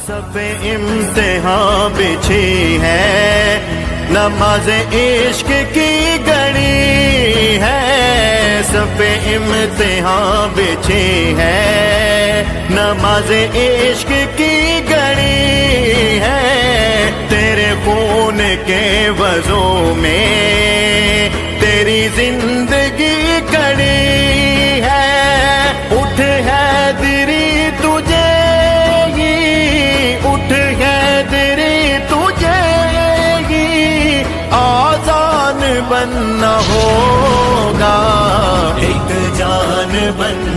سب امتحان بچھی ہے، نماز عشق کی گھڑی ہے، سب امتحان بچھی ہے، نماز عشق کی گھڑی ہے، تیرے خون کے وضو میں تیری زندگی کڑی ہے، اٹھ حیدری تجھے ہی، اٹھ حیدری تجھے ہی آذان بننا ہوگا، ایک جان بن